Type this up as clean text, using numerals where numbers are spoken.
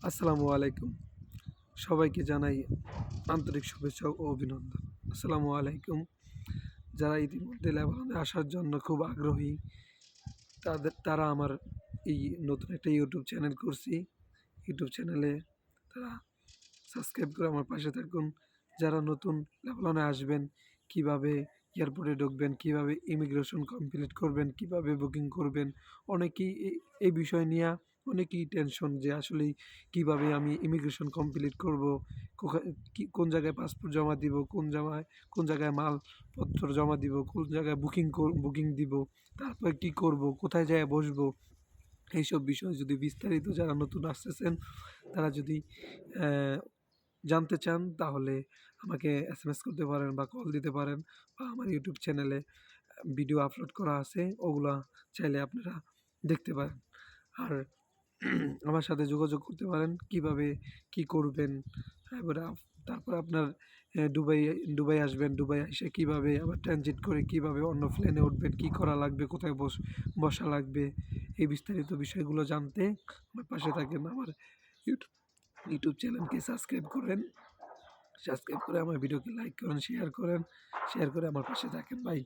আসসালামু আলাইকুম। সবাইকে জানাই আন্তরিক শুভেচ্ছা ও অভিনন্দন। আসসালামু আলাইকুম। যারা ইতিমধ্যে লেবাননে আসার জন্য খুব আগ্রহী, তারা আমার এই নতুন একটা ইউটিউব চ্যানেল করছি। ইউটিউব চ্যানেলে তারা সাবস্ক্রাইব করে আমার পাশে থাকুন। যারা নতুন লেবাননে আসবেন, কিভাবে এয়ারপোর্টে ঢুকবেন, কিভাবে ইমিগ্রেশন কমপ্লিট করবেন, কিভাবে বুকিং করবেন। অনেকেই এই বিষয় নিয়া অনেকেই টেনশন যে আসলেই কিভাবে আমি ইমিগ্রেশন কমপ্লিট করব, কোন জায়গায় পাসপোর্ট জমা দিব, কোন জায়গায় মালপত্র জমা দিব, কোন জায়গায় বুকিং দিব, তারপরে কি করব, কোথায় যেয়ে বসবো। এইসব বিষয় যদি বিস্তারিত যারা নতুন আসতেছেন তারা যদি জানতে চান তাহলে আমাকে এসএমএস করতে পারেন বা কল দিতে পারেন, বা আমার ইউটিউব চ্যানেলে ভিডিও আপলোড করা আছে, ওগুলা চাইলে আপনারা দেখতে পারেন। আর আমার সাথে যোগাযোগ করতে পারেন কিভাবে কি করবেন। এবারে তারপর আপনার দুবাই আসবেন, দুবাই এসে কিভাবে আবার ট্রানজিট করে কিভাবে অন্য প্লেনে উঠবেন, কি করা লাগবে, কোথায় বসা লাগবে, এই বিস্তারিত বিষয়গুলো জানতে আমার পাশে থাকেন। আমার ইউটিউব ইউটিউব চ্যানেলকে সাবস্ক্রাইব করেন। সাবস্ক্রাইব করে আমার ভিডিওকে লাইক করেন, শেয়ার করে আমার পাশে থাকেন ভাই।